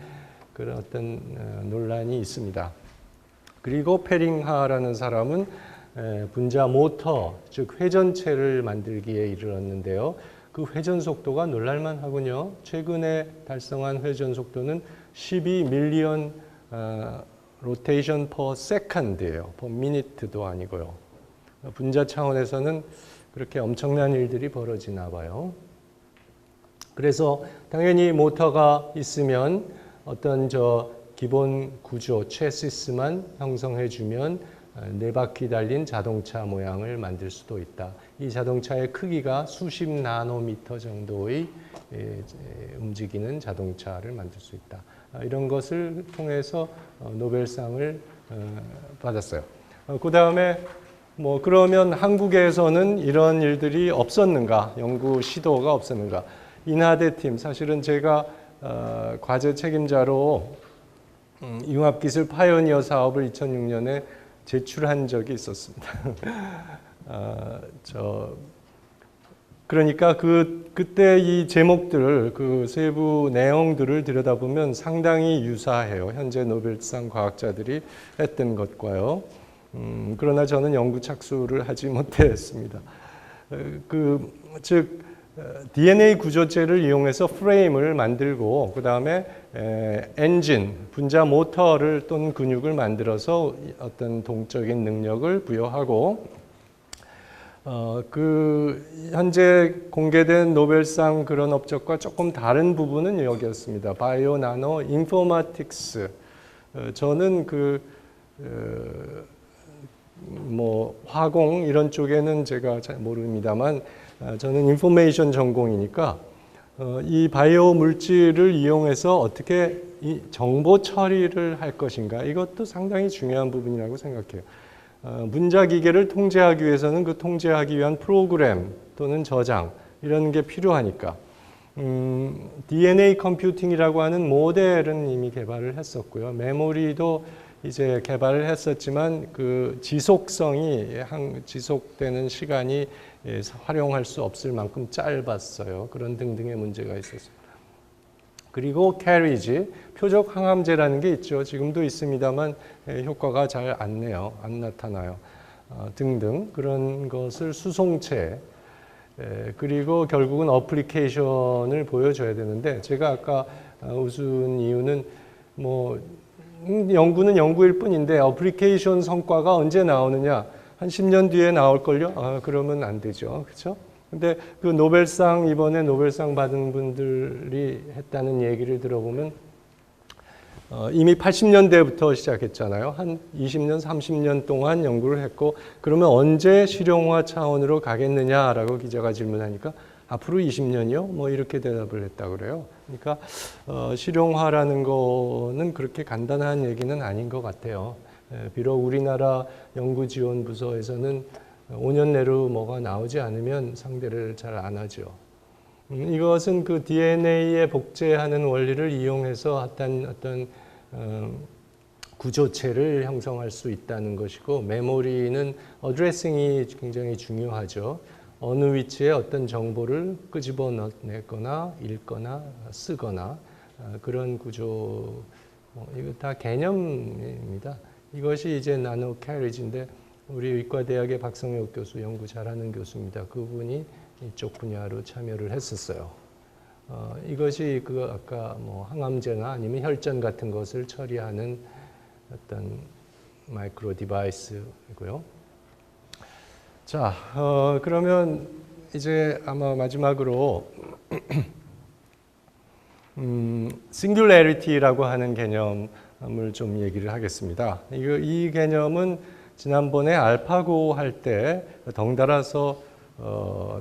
그런 어떤 논란이 있습니다. 그리고 페링하라는 사람은 분자 모터, 즉 회전체를 만들기에 이르렀는데요. 그 회전 속도가 놀랄만 하군요. 최근에 달성한 회전 속도는 12 밀리언 로테이션 퍼 세컨드예요. 퍼 미니트도 아니고요. 분자 차원에서는 그렇게 엄청난 일들이 벌어지나 봐요. 그래서 당연히 모터가 있으면 어떤 기본 구조, 체시스만 형성해주면 네 바퀴 달린 자동차 모양을 만들 수도 있다. 이 자동차의 크기가 수십 나노미터 정도의 움직이는 자동차를 만들 수 있다. 이런 것을 통해서 노벨상을 받았어요. 그 다음에 그러면 한국에서는 이런 일들이 없었는가? 연구 시도가 없었는가? 인하대 팀, 사실은 제가 과제 책임자로 융합기술 파이오니어 사업을 2006년에 제출한 적이 있었습니다. 그러니까 그때 이 제목들, 그 세부 내용들을 들여다보면 상당히 유사해요. 현재 노벨상 과학자들이 했던 것과요. 그러나 저는 연구 착수를 하지 못했습니다. 즉 DNA 구조체를 이용해서 프레임을 만들고 그 다음에 엔진, 분자 모터를 또는 근육을 만들어서 어떤 동적인 능력을 부여하고 현재 공개된 노벨상 그런 업적과 조금 다른 부분은 여기였습니다. 바이오 나노 인포마틱스. 저는 화공 이런 쪽에는 제가 잘 모릅니다만 저는 인포메이션 전공이니까 이 바이오 물질을 이용해서 어떻게 이 정보 처리를 할 것인가 이것도 상당히 중요한 부분이라고 생각해요. 분자 기계를 통제하기 위해서는 그 통제하기 위한 프로그램 또는 저장 이런 게 필요하니까 DNA 컴퓨팅이라고 하는 모델은 이미 개발을 했었고요. 메모리도 이제 개발을 했었지만 그 지속되는 시간이 활용할 수 없을 만큼 짧았어요. 그런 등등의 문제가 있었습니다. 그리고 캐리지, 표적 항암제라는 게 있죠. 지금도 있습니다만 효과가 잘 안 내요. 안 나타나요. 등등 그런 것을 수송체 그리고 결국은 어플리케이션을 보여줘야 되는데 제가 아까 웃은 이유는 연구는 연구일 뿐인데 어플리케이션 성과가 언제 나오느냐? 한 10년 뒤에 나올걸요? 그러면 안 되죠. 그렇죠? 근데 그 노벨상 이번에 노벨상 받은 분들이 했다는 얘기를 들어보면 이미 80년대부터 시작했잖아요. 한 20년, 30년 동안 연구를 했고 그러면 언제 실용화 차원으로 가겠느냐라고 기자가 질문하니까 앞으로 20년이요? 이렇게 대답을 했다고 그래요. 그러니까 실용화라는 거는 그렇게 간단한 얘기는 아닌 것 같아요. 비록 우리나라 연구지원부서에서는 5년 내로 뭐가 나오지 않으면 상대를 잘 안 하죠. 이것은 그 DNA에 복제하는 원리를 이용해서 어떤 구조체를 형성할 수 있다는 것이고 메모리는 어드레싱이 굉장히 중요하죠. 어느 위치에 어떤 정보를 끄집어내거나 읽거나 쓰거나 그런 구조 이거 다 개념입니다. 이것이 이제 나노 캐리지인데 우리 의과대학의 박성혁 교수 연구 잘하는 교수입니다. 그분이 이쪽 분야로 참여를 했었어요. 이것이 아까 항암제나 아니면 혈전 같은 것을 처리하는 어떤 마이크로 디바이스이고요. 자, 그러면 이제 아마 마지막으로 싱귤레리티라고 하는 개념을 좀 얘기를 하겠습니다. 이 개념은 지난번에 알파고 할 때 덩달아서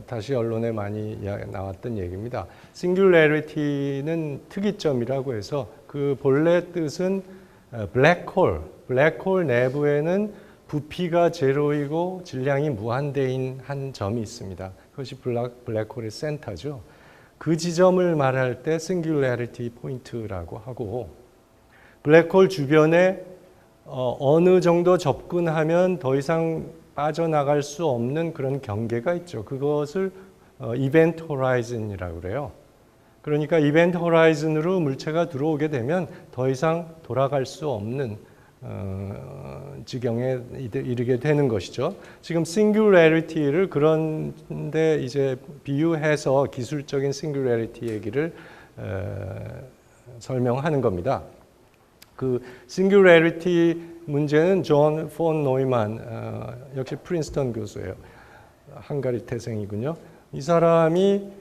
다시 언론에 많이 나왔던 얘기입니다. 싱귤레리티는 특이점이라고 해서 그 본래 뜻은 블랙홀 내부에는 부피가 제로이고 질량이 무한대인 한 점이 있습니다. 그것이 블랙홀의 센터죠. 그 지점을 말할 때 싱귤레리티 포인트라고 하고 블랙홀 주변에 어느 정도 접근하면 더 이상 빠져나갈 수 없는 그런 경계가 있죠. 그것을 이벤트 호라이즌이라고 그래요. 그러니까 이벤트 호라이즌으로 물체가 들어오게 되면 더 이상 돌아갈 수 없는 지경에 이르게 되는 것이죠. 지금 싱귤래리티를 그런데 이제 비유해서 기술적인 싱귤래리티 얘기를 설명하는 겁니다. 그 싱귤래리티 문제는 존 폰 노이만 역시 프린스턴 교수예요. 헝가리 태생이군요. 이 사람이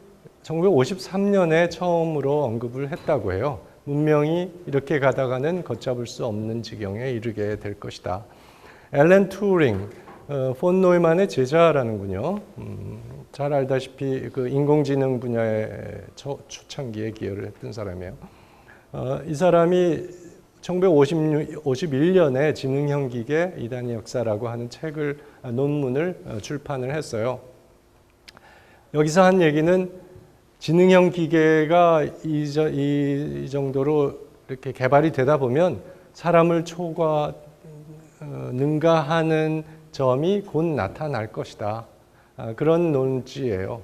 1953년에 처음으로 언급을 했다고 해요. 문명이 이렇게 가다가는 걷잡을 수 없는 지경에 이르게 될 것이다. 앨런 투링, 폰 노이만의 제자라는군요. 잘 알다시피 그 인공지능 분야의 초창기에 기여를 했던 사람이에요. 이 사람이 1951년에 지능형 기계 이단의 역사라고 하는 논문을 출판을 했어요. 여기서 한 얘기는 지능형 기계가 이 정도로 이렇게 개발이 되다 보면 사람을 능가하는 점이 곧 나타날 것이다. 그런 논지예요.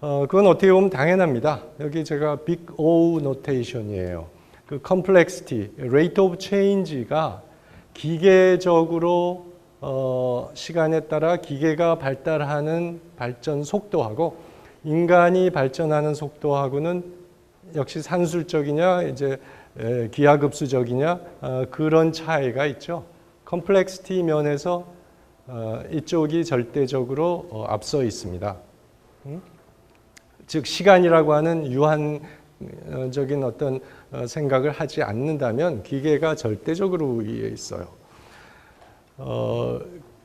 그건 어떻게 보면 당연합니다. 여기 제가 빅 O 노테이션이에요. 그 complexity, rate of change가 기계적으로 시간에 따라 기계가 발달하는 발전 속도하고 인간이 발전하는 속도하고는 역시 산술적이냐 이제 기하급수적이냐 그런 차이가 있죠. complexity 면에서 이쪽이 절대적으로 앞서 있습니다. 즉 시간이라고 하는 유한적인 어떤 생각을 하지 않는다면 기계가 절대적으로 위에 있어요.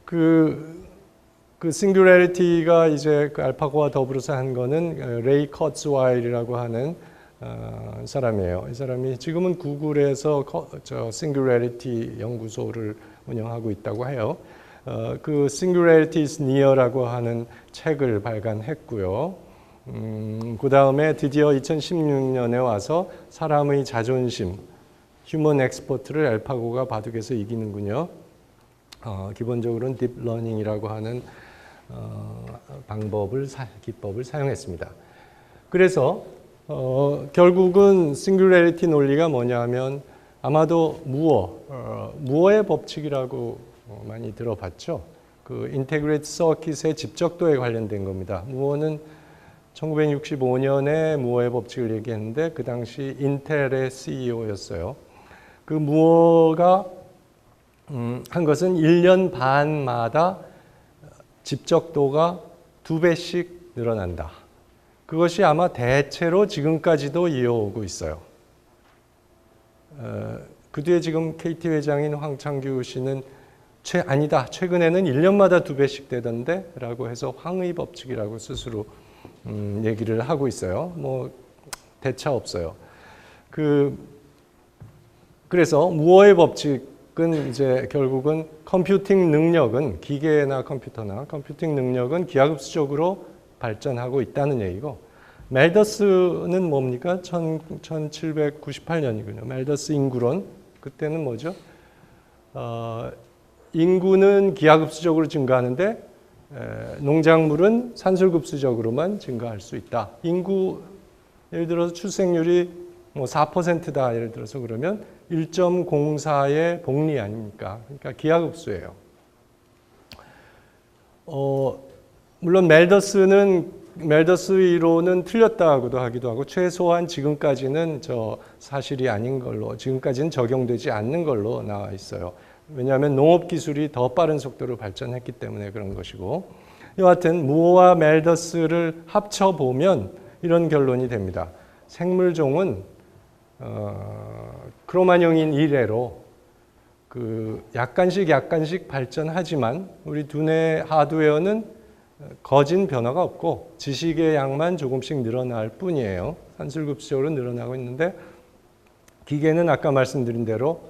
그 싱귤래리티가 이제 그 알파고와 더불어서 한 거는 레이 커츠와일이라고 하는 사람이에요. 이 사람이 지금은 구글에서 싱귤래리티 연구소를 운영하고 있다고 해요. 그 Singularity is Near라고 하는 책을 발간했고요. 그 다음에 드디어 2016년에 와서 사람의 자존심, 휴먼 엑스퍼트를 알파고가 바둑에서 이기는군요. 기본적으로는 딥러닝이라고 하는 기법을 사용했습니다. 그래서 결국은 싱귤래리티 논리가 뭐냐면 아마도 무어의 법칙이라고 많이 들어봤죠. 그 인테그레이트 서킷의 집적도에 관련된 겁니다. 무어는 1965년에 무어의 법칙을 얘기했는데 그 당시 인텔의 CEO였어요. 그 무어가 한 것은 1년 반마다 집적도가 2배씩 늘어난다. 그것이 아마 대체로 지금까지도 이어오고 있어요. 그 뒤에 지금 KT 회장인 황창규 씨는 아니다. 최근에는 1년마다 2배씩 되던데 라고 해서 황의 법칙이라고 스스로 얘기를 하고 있어요. 뭐 대차 없어요. 그래서 무어의 법칙은 이제 결국은 컴퓨팅 능력은 기계나 컴퓨터나 컴퓨팅 능력은 기하급수적으로 발전하고 있다는 얘기고 멜더스는 뭡니까? 1798년이군요. 멜더스 인구론. 그때는 뭐죠? 인구는 기하급수적으로 증가하는데 농작물은 산술급수적으로만 증가할 수 있다. 인구 예를 들어서 출생률이 뭐 4%다 예를 들어서 그러면 1.04의 복리 아닙니까? 그러니까 기하급수예요. 물론 멜더스 이론은 틀렸다고도 하기도 하고 최소한 지금까지는 사실이 아닌 걸로 지금까지는 적용되지 않는 걸로 나와 있어요. 왜냐하면 농업 기술이 더 빠른 속도로 발전했기 때문에 그런 것이고 여하튼 무어와 멜더스를 합쳐보면 이런 결론이 됩니다. 생물종은 크로마뇽인 이래로 약간씩 발전하지만 우리 두뇌 하드웨어는 거진 변화가 없고 지식의 양만 조금씩 늘어날 뿐이에요. 산술급수적으로 늘어나고 있는데 기계는 아까 말씀드린 대로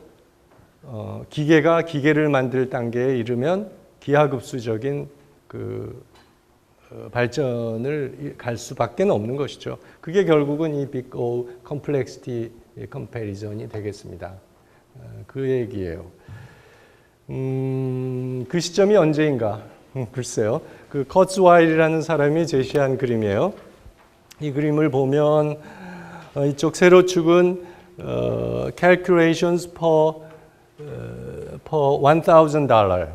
기계가 기계를 만들 단계에 이르면 기하급수적인 발전을 갈 수밖에 없는 것이죠. 그게 결국은 이 빅 O 컴플렉시티 컴패리전이 되겠습니다. 그 얘기예요. 그 시점이 언제인가? 글쎄요. 그 커츠와일이라는 사람이 제시한 그림이에요. 이 그림을 보면 이쪽 세로축은 calculations per $1,000.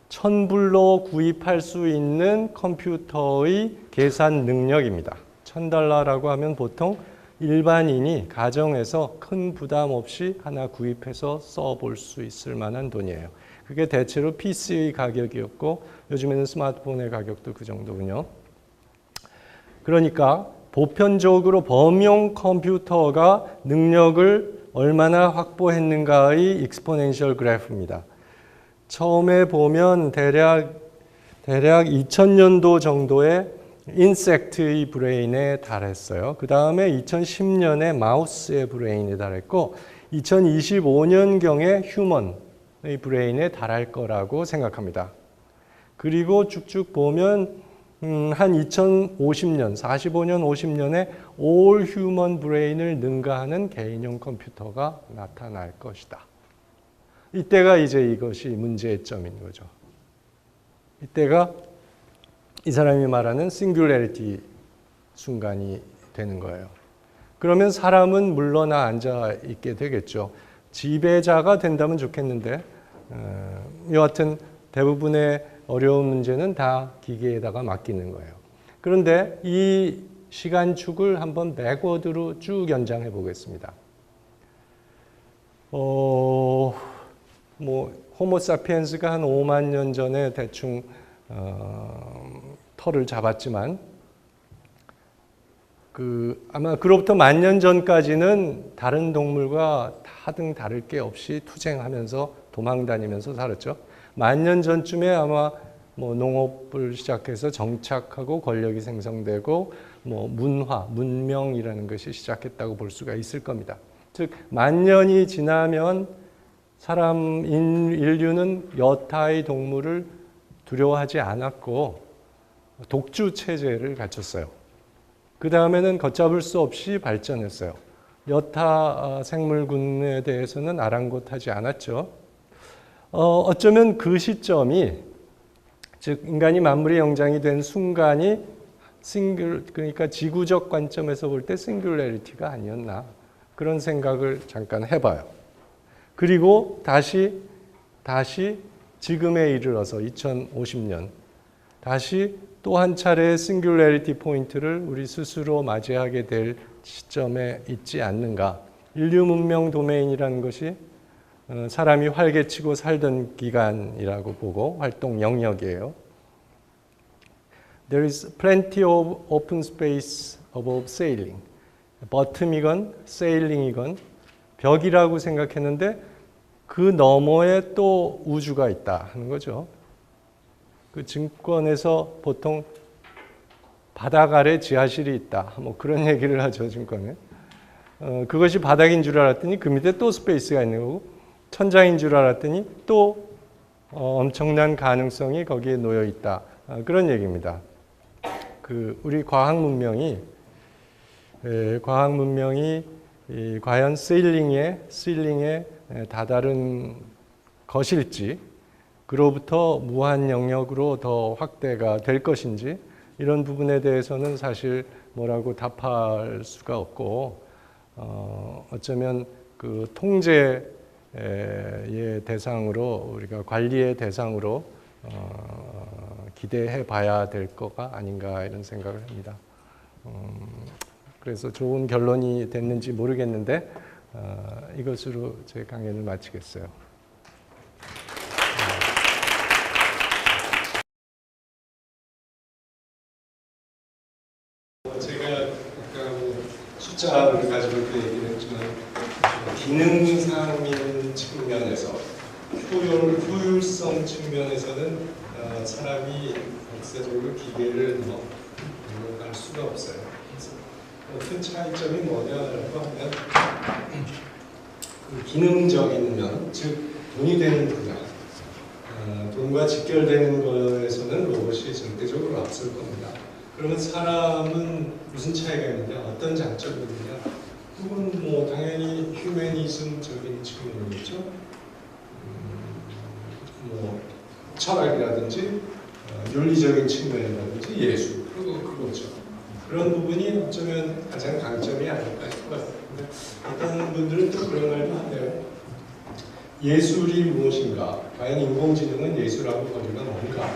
1,000불로 구입할 수 있는 컴퓨터의 계산 능력입니다. $1,000라고 하면 보통 일반인이 가정에서 큰 부담 없이 하나 구입해서 써볼 수 있을 만한 돈이에요. 그게 대체로 PC의 가격이었고 요즘에는 스마트폰의 가격도 그 정도군요. 그러니까 보편적으로 범용 컴퓨터가 능력을 얼마나 확보했는가의 익스포넨셜 그래프입니다. 처음에 보면 대략 2000년도 정도에 인섹트의 브레인에 달했어요. 그 다음에 2010년에 마우스의 브레인에 달했고 2025년경에 휴먼의 브레인에 달할 거라고 생각합니다. 그리고 쭉쭉 보면 한 2050년, 45년, 50년에 올 휴먼 브레인을 능가하는 개인용 컴퓨터가 나타날 것이다. 이때가 이제 이것이 문제점인 거죠. 이때가 이 사람이 말하는 싱귤레리티 순간이 되는 거예요. 그러면 사람은 물러나 앉아 있게 되겠죠. 지배자가 된다면 좋겠는데 여하튼 대부분의 어려운 문제는 다 기계에다가 맡기는 거예요. 그런데 이 시간축을 한번 백워드로 쭉 연장해 보겠습니다. 호모사피엔스가 한 5만 년 전에 대충 털을 잡았지만 아마 그로부터 10,000년 전까지는 다른 동물과 다를 게 없이 투쟁하면서 도망다니면서 살았죠. 10,000년 전쯤에 아마 농업을 시작해서 정착하고 권력이 생성되고 문명이라는 것이 시작했다고 볼 수가 있을 겁니다. 즉 10,000년이 지나면 인류는 여타의 동물을 두려워하지 않았고 독주 체제를 갖췄어요. 그 다음에는 걷잡을 수 없이 발전했어요. 여타 생물군에 대해서는 아랑곳하지 않았죠. 어쩌면 그 시점이 즉 인간이 만물의 영장이 된 순간이 그러니까 지구적 관점에서 볼 때 싱귤레리티가 아니었나 그런 생각을 잠깐 해봐요. 그리고 다시 지금에 이르러서 2050년 다시 또 한 차례의 싱귤레리티 포인트를 우리 스스로 맞이하게 될 시점에 있지 않는가. 인류 문명 도메인이라는 것이 사람이 활개치고 살던 기간이라고 보고 활동 영역이에요. There is plenty of open space above sailing. bottom이건 sailing이건 벽이라고 생각했는데 그 너머에 또 우주가 있다 하는 거죠. 그 증권에서 보통 바닥 아래 지하실이 있다. 그런 얘기를 하죠, 증권에. 그것이 바닥인 줄 알았더니 그 밑에 또 스페이스가 있는 거고 천장인 줄 알았더니 또 엄청난 가능성이 거기에 놓여 있다. 그런 얘기입니다. 우리 과학 문명이 과연 세일링에 다다른 것일지, 그로부터 무한 영역으로 더 확대가 될 것인지 이런 부분에 대해서는 사실 뭐라고 답할 수가 없고 어쩌면 그 통제의 대상으로 우리가 관리의 대상으로 기대해 봐야 될 거가 아닌가 이런 생각을 합니다. 그래서 좋은 결론이 됐는지 모르겠는데 이것으로 제 강연을 마치겠어요. 제가 아까 숫자를 가지고 이렇게 얘기를 했지만 기능상인 측면에서 효율성 측면에서는 사람이 역사적으로 기계를 능가할 수가 없어요. 그래서 큰 차이점이 뭐냐라고 하면 그 기능적인 면, 즉 돈이 되는 분야, 돈과 직결되는 것에서는 로봇이 절대적으로 앞설 겁니다. 그러면 사람은 무슨 차이가 있느냐, 어떤 장점이 있느냐, 그건 당연히 휴머니즘적인 측면이겠죠. 철학이라든지 윤리적인 측면이라든지 예술, 그거죠. 그런 부분이 어쩌면 가장 강점이 아닐까 싶어요. 어떤 분들은 또 그런 말도 하네요. 예술이 무엇인가? 과연 인공지능은 예술하고 거리가 뭔가?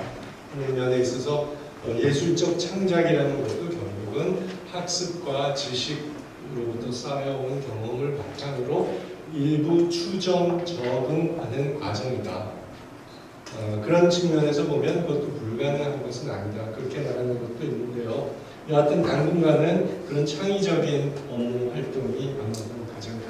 하는 면에 있어서 예술적 창작이라는 것도 결국은 학습과 지식으로부터 쌓여온 경험을 바탕으로 일부 추정, 적응하는 과정이다. 그런 측면에서 보면 그것도 불가능한 것은 아니다. 그렇게 말하는 것도 있는데요. 여하튼 당분간은 그런 창의적인 업무 활동이 아마도 가장